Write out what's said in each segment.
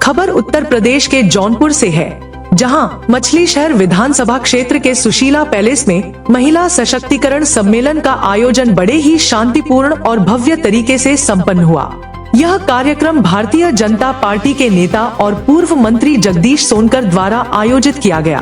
खबर उत्तर प्रदेश के जौनपुर से है, जहां मछली शहर विधानसभा क्षेत्र के सुशीला पैलेस में महिला सशक्तिकरण सम्मेलन का आयोजन बड़े ही शांतिपूर्ण और भव्य तरीके से संपन्न हुआ। यह कार्यक्रम भारतीय जनता पार्टी के नेता और पूर्व मंत्री जगदीश सोनकर द्वारा आयोजित किया गया।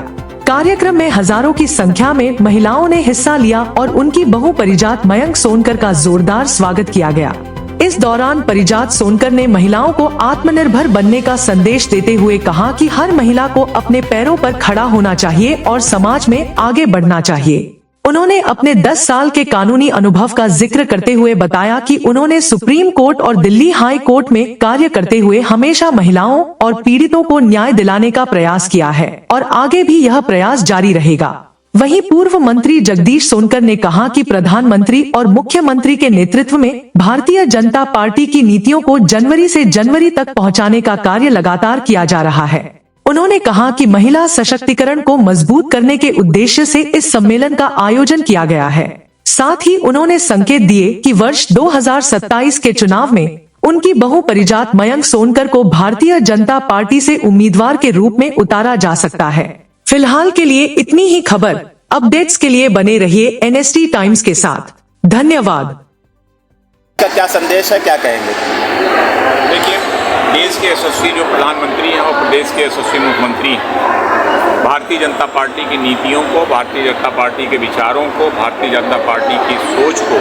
कार्यक्रम में हजारों की संख्या में महिलाओं ने हिस्सा लिया और उनकी बहु परिजात मयंक सोनकर का जोरदार स्वागत किया गया। इस दौरान परिजात सोनकर ने महिलाओं को आत्मनिर्भर बनने का संदेश देते हुए कहा कि हर महिला को अपने पैरों पर खड़ा होना चाहिए और समाज में आगे बढ़ना चाहिए। उन्होंने अपने 10 साल के कानूनी अनुभव का जिक्र करते हुए बताया कि उन्होंने सुप्रीम कोर्ट और दिल्ली हाई कोर्ट में कार्य करते हुए हमेशा महिलाओं और पीड़ितों को न्याय दिलाने का प्रयास किया है और आगे भी यह प्रयास जारी रहेगा। वहीं पूर्व मंत्री जगदीश सोनकर ने कहा कि प्रधानमंत्री और मुख्यमंत्री के नेतृत्व में भारतीय जनता पार्टी की नीतियों को जनवरी से जनवरी तक पहुंचाने का कार्य लगातार किया जा रहा है। उन्होंने कहा कि महिला सशक्तिकरण को मजबूत करने के उद्देश्य से इस सम्मेलन का आयोजन किया गया है। साथ ही उन्होंने संकेत दिए कि वर्ष 2027 के चुनाव में उनकी बहु परिजात मयंक सोनकर को भारतीय जनता पार्टी से उम्मीदवार के रूप में उतारा जा सकता है। फिलहाल के लिए इतनी ही खबर। अपडेट्स के लिए बने रहिए NST टाइम्स के साथ। धन्यवाद। क्या संदेश है, क्या कहेंगे? देखिए, देश के यशस्वी जो प्रधानमंत्री हैं और प्रदेश के यशस्वी मुख्यमंत्री हैं, भारतीय जनता पार्टी की नीतियों को, भारतीय जनता पार्टी के विचारों को, भारतीय जनता पार्टी की सोच को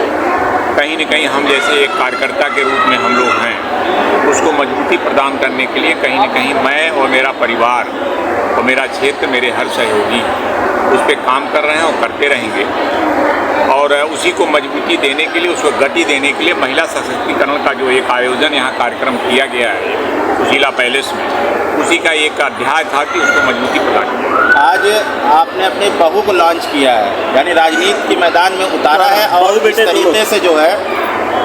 कहीं न कहीं हम जैसे एक कार्यकर्ता के रूप में हम लोग हैं, उसको मजबूती प्रदान करने के लिए कहीं न कहीं मैं और मेरा परिवार और मेरा क्षेत्र, मेरे हर सहयोगी उस पर काम कर रहे हैं और करते रहेंगे। और उसी को मजबूती देने के लिए, उसको गति देने के लिए महिला सशक्तिकरण का जो एक आयोजन यहाँ कार्यक्रम किया गया है सुशीला पैलेस में, उसी का एक अध्याय था कि उसको मजबूती प्रदान किया। आज आपने अपनी बहू को लॉन्च किया है, यानी राजनीति के मैदान में उतारा है और इस तरीके से जो है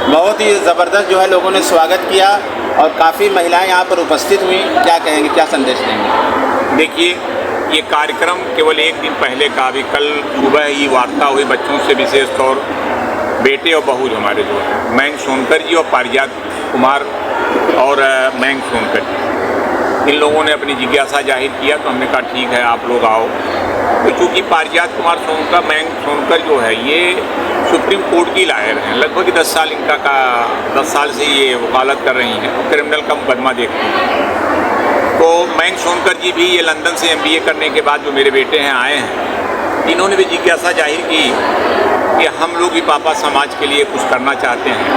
बहुत ही ज़बरदस्त जो है लोगों ने स्वागत किया और काफ़ी महिलाएं यहाँ पर उपस्थित हुई। क्या कहेंगे, क्या संदेश देंगे? देखिए, ये कार्यक्रम केवल एक दिन पहले का, अभी कल सुबह ही वार्ता हुई बच्चों से, विशेष तौर बेटे और बहू हमारे जो हैं मयंक सोनकर जी और पारिजात कुमार और मयंक सोनकर जी, इन लोगों ने अपनी जिज्ञासा जाहिर किया तो हमने कहा ठीक है आप लोग आओ। तो चूँकि पारिजात कुमार सोनकर, मयंक सोनकर जो है ये सुप्रीम कोर्ट की लॉयर हैं, लगभग 10 साल इनका 10 साल से ये वकालत कर रही हैं और क्रिमिनल का मुकदमा देखती हैं। तो मयंक सोनकर जी भी ये लंदन से MBA करने के बाद जो मेरे बेटे हैं आए हैं, इन्होंने भी जिज्ञासा जाहिर की कि हम लोग भी पापा समाज के लिए कुछ करना चाहते हैं।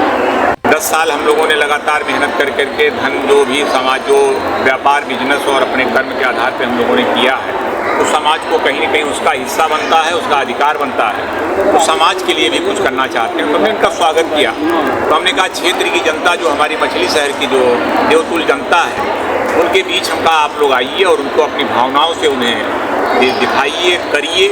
10 साल हम लोगों ने लगातार मेहनत कर करके धन जो भी समाज जो व्यापार बिजनेस और अपने कर्म के आधार पर हम लोगों ने किया है, तो समाज को कहीं न कहीं उसका हिस्सा बनता है, उसका अधिकार बनता है, तो समाज के लिए भी कुछ करना चाहते हैं। तो हमने इनका स्वागत किया। तो हमने कहा क्षेत्र की जनता जो हमारी मछली शहर की जो देवतुल जनता है, उनके बीच हम कहा आप लोग आइए और उनको अपनी भावनाओं से उन्हें दिखाइए, करिए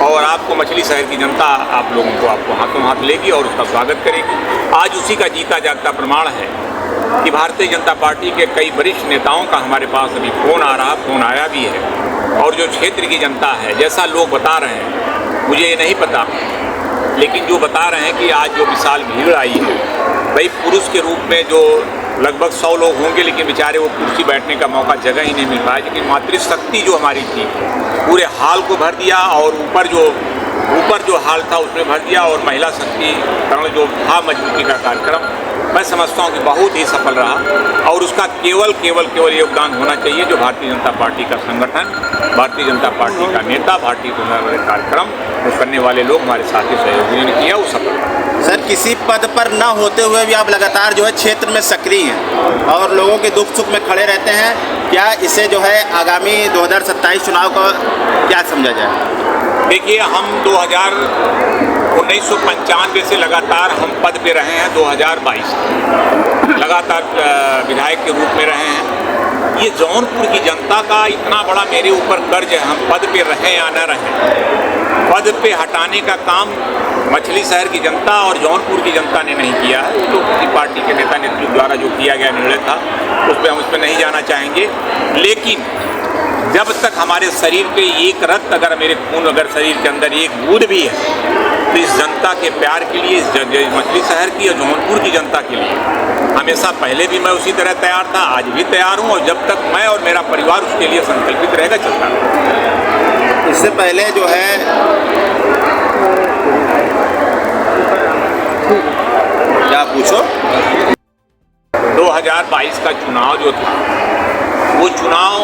और आपको मछली शहर की जनता आप लोगों को आपको हाथों हाथ लेगी और उसका स्वागत करेगी। आज उसी का जीता जागता प्रमाण है कि भारतीय जनता पार्टी के कई वरिष्ठ नेताओं का हमारे पास अभी फ़ोन आया भी है और जो क्षेत्र की जनता है, जैसा लोग बता रहे हैं मुझे ये नहीं पता, लेकिन जो बता रहे हैं कि आज जो विशाल भीड़ आई है, भाई पुरुष के रूप में जो लगभग 100 लोग होंगे, लेकिन बेचारे वो कुर्सी बैठने का मौका जगह ही नहीं मिल पाया। लेकिन मातृशक्ति जो हमारी थी पूरे हाल को भर दिया और ऊपर जो हाल था उसमें भर दिया और महिला शक्तिकरण जो था मजबूती का कार्यक्रम, मैं समझता हूँ कि बहुत ही सफल रहा और उसका केवल योगदान होना चाहिए जो भारतीय जनता पार्टी का संगठन, भारतीय जनता पार्टी का नेता, भारतीय जनता कार्यक्रम वो करने वाले लोग हमारे साथी सहयोगियों ने किया, वो सफल। सर, किसी पद पर न होते हुए भी आप लगातार जो है क्षेत्र में सक्रिय हैं और लोगों के दुख सुख में खड़े रहते हैं। क्या इसे जो है आगामी 2027 चुनाव का क्या समझा जाए? देखिए, हम 1995 से लगातार हम पद पे रहे हैं, 2022 लगातार विधायक के रूप में रहे हैं। ये जौनपुर की जनता का इतना बड़ा मेरे ऊपर कर्ज है, हम पद पे रहें या न रहें, पद पे हटाने का काम मछली शहर की जनता और जौनपुर की जनता ने नहीं किया है। तो किसी पार्टी के नेता नेतृत्व द्वारा जो किया गया निर्णय था उस पर नहीं जाना चाहेंगे। लेकिन जब तक हमारे शरीर के एक रक्त अगर मेरे खून अगर शरीर के अंदर एक बूंद भी है तो इस जनता के प्यार के लिए, इस मछली शहर की और जौनपुर की जनता के लिए हमेशा पहले भी मैं उसी तरह तैयार था, आज भी तैयार हूँ, और जब तक मैं और मेरा परिवार उसके लिए संकल्पित रहेगा, चलता रहेगा। इससे पहले जो है क्या पूछो, 2022 का चुनाव जो था, वो चुनाव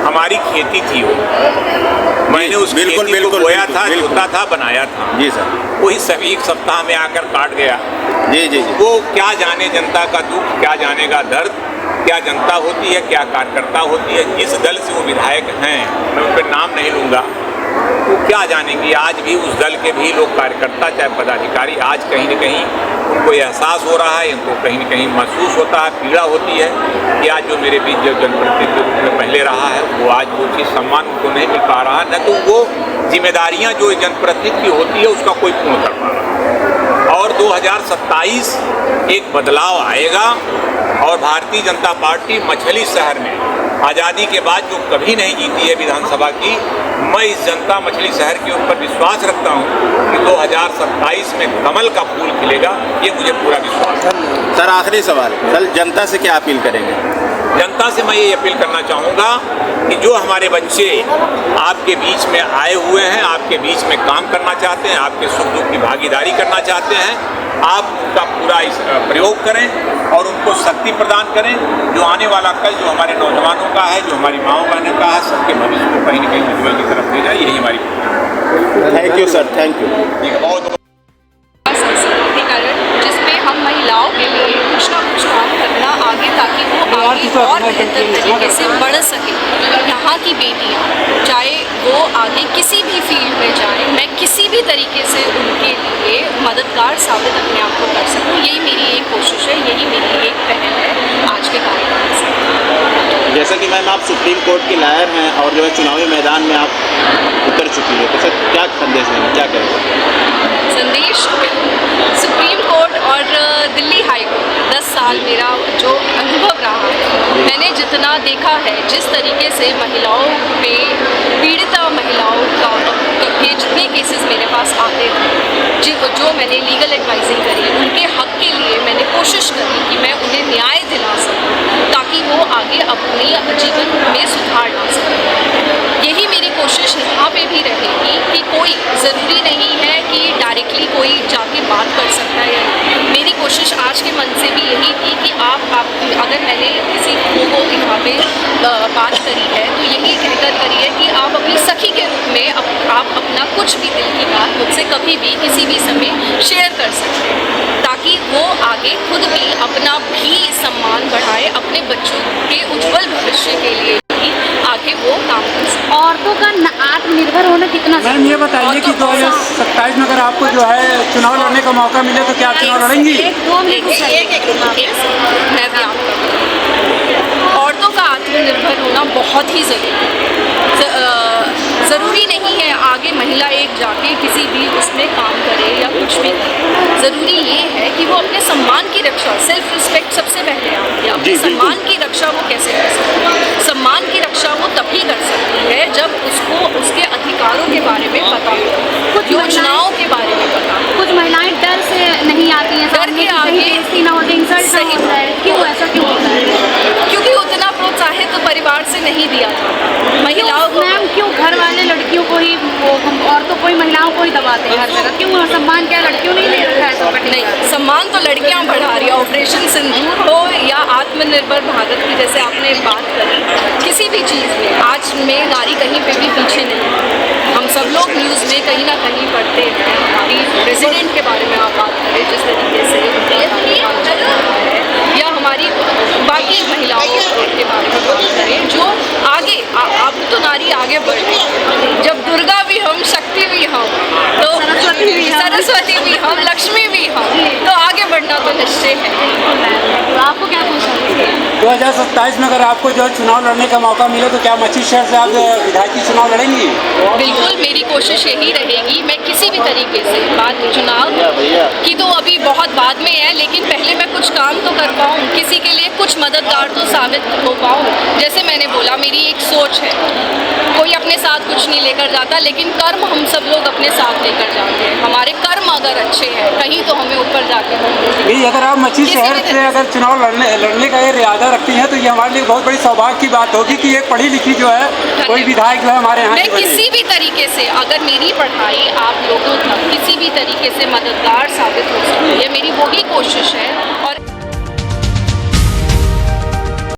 हमारी खेती थी। वो मैंने उस खेती को बोया था, जोता था, बनाया था। जी सर। वही सभी एक सप्ताह में आकर काट गया। जी जी जी। वो क्या जाने जनता का दुख, क्या जानेगा दर्द, क्या जनता होती है, क्या कार्यकर्ता होती है। जिस दल से वो विधायक हैं, मैं उन पर नाम नहीं लूँगा, वो क्या जानेंगे। आज भी उस दल के भी लोग कार्यकर्ता, चाहे पदाधिकारी, आज कहीं न कहीं उनको एहसास हो रहा है, उनको कहीं न कहीं महसूस होता है, पीड़ा होती है कि आज जो मेरे बीच जो जनप्रतिनिधि के रूप में पहले रहा है, वो आज वो चीज़ सम्मान उनको नहीं मिल पा रहा, न तो वो जिम्मेदारियाँ जो जनप्रतिनिधि की होती है उसका कोई पूर्ण कर पा रहा। और 2027 एक बदलाव आएगा, और भारतीय जनता पार्टी मछली शहर में आज़ादी के बाद जो कभी नहीं जीती है विधानसभा की, मैं इस जनता मछली शहर के ऊपर विश्वास रखता हूँ कि 2027 में कमल का फूल खिलेगा, ये मुझे पूरा विश्वास है। सर आखिरी सवाल, कल जनता से क्या अपील करेंगे? जनता से मैं ये अपील करना चाहूँगा कि जो हमारे बच्चे आपके बीच में आए हुए हैं, आपके बीच में काम करना चाहते हैं, आपके सुख दुख की भागीदारी करना चाहते हैं, आप उनका पूरा इस प्रयोग करें और उनको शक्ति प्रदान करें। जो आने वाला कल जो हमारे नौजवानों का है, जो हमारी माओ बहनों का है, सबके भविष्य को कहीं न कहीं उज्ज्वल की तरफ ले जाए, यही हमारी। Thank you sir, thank you. बहुत के कारण जिसमें हम महिलाओं के लिए कुछ ना कुछ काम करना आगे, ताकि वो आगे और बेहतर तरीके से बढ़ सके। यहाँ की बेटियाँ चाहे वो आगे किसी भी फील्ड में जाएं, मैं किसी भी तरीके से उनके लिए मददगार साबित अपने आप को कर सकूँ, यही मेरी एक कोशिश है, यही मेरी एक पहल है आज के कार्यक्रम से। जैसा कि मैम आप सुप्रीम कोर्ट की लॉयर हैं और जो है चुनावी मैदान में आप उतर चुकी है, तो सर क्या संदेश देंगे, क्या कहेंगे? संदेश, सुप्रीम कोर्ट और दिल्ली हाई कोर्ट 10 साल मेरा जो अनुभव रहा है, मैंने जितना देखा है, जिस तरीके से महिलाओं पे, पीड़िता महिलाओं का के जितने केसेस मेरे पास आते थे, जो मैंने लीगल एडवाइजिंग करी, उनके हक के लिए मैंने कोशिश करी कि मैं उन्हें न्याय दिला सकूं, ताकि वो आगे अपने जीवन में सुधार ला सकें। यही मेरी कोशिश यहाँ पे भी रहेगी कि कोई ज़रूरी नहीं है कि डायरेक्टली कोई जाके बात कर सकता है। मेरी कोशिश आज के मन से भी यही थी कि आप अगर मैंने किसी को यहाँ पे बात करी है, तो यही कहकर करी है कि आप अपनी सखी के रूप में आप अपना कुछ भी दिल की बात मुझसे कभी भी किसी भी समय शेयर कर सकते हैं, ताकि वो आगे खुद भी अपना भी सम्मान बढ़ाए, अपने बच्चों के उज्जवल भविष्य के लिए भी आगे वो काम कर सकें। औरतों का आत्मनिर्भर होना कितना मैम ये बताइए कि 2027 में अगर आपको जो है चुनाव लड़ने का मौका मिले तो क्या आप चुनाव लड़ेंगी? मैं भी आपका, औरतों का आत्मनिर्भर होना बहुत ही ज़रूरी नहीं है आगे महिला एक जाके किसी भी उसमें काम करे या कुछ भी करे। ज़रूरी ये है कि वो अपने सम्मान की रक्षा, सेल्फ रिस्पेक्ट सबसे पहले आती है। अपने सम्मान की रक्षा वो कैसे कर सकती है? सम्मान की रक्षा वो तभी कर सकती है जब उसको उसके अधिकारों के बारे में पता हो, कुछ योजनाओं के बारे में पता हो। कुछ महिलाएं डर से नहीं आती हैं, डर के आगे ना होते, इंसल्ट सही होता है, क्यों ऐसा क्यों होता है? क्योंकि उतना प्रोत्साहित तो परिवार से नहीं दिया जाता महिलाओं को। मैम क्यों घर वाले लड़कियों को ही, औरतों को ही, महिलाओं को ही दबाते हैं हर जगह? क्यों सम्मान क्या लड़कियों नहीं ले रखा है? नहीं, सम्मान तो लड़कियां बढ़ा रही है। ऑपरेशन सिंदूर हो या आत्मनिर्भर भारत की जैसे आपने बात करी, किसी भी चीज़ में आज में नारी कहीं पे भी पीछे नहीं है। हम सब लोग न्यूज़ में कहीं ना कहीं पढ़ते हैं। हमारी प्रेसिडेंट के बारे में आप बात करें, जिस तरीके से या हमारी बाकी महिलाओं के बारे में बात करें जो आगे, अब तो नारी आगे बढ़ रही है। जब दुर्गा भी हम, शक्ति भी हम, तो सरस्वती भी हम, लक्ष्मी भी हम, तो आगे बढ़ना तो निश्चय है। आपको क्या पूछना है? 2027 में अगर आपको जो है चुनाव लड़ने का मौका मिले तो क्या मछली शहर से आप विधायकी चुनाव लड़ेंगी? बिल्कुल, मेरी कोशिश यही रहेगी। मैं किसी भी तरीके से, बात चुनाव की तो अभी बहुत बाद में है, लेकिन पहले मैं कुछ काम तो कर पाऊँ, किसी के लिए कुछ मददगार तो साबित हो पाऊँ। जैसे मैंने बोला, मेरी एक सोच है, कोई अपने साथ कुछ नहीं लेकर जाता, लेकिन कर्म हम सब लोग अपने साथ लेकर जाते हैं। हमारे कर्म अगर अच्छे हैं, कहीं तो हमें ऊपर जाके नहीं, अगर आप मछली शहर से अगर चुनाव लड़ने का ये इरादा रखती हैं तो ये हमारे लिए बहुत बड़ी सौभाग्य की बात होगी कि एक पढ़ी लिखी जो है कोई विधायक जो है हमारे यहाँ मैं किसी भी तरीके से, अगर मेरी पढ़ाई आप लोगों तक किसी भी तरीके से मददगार साबित हो सकती है, मेरी वही कोशिश है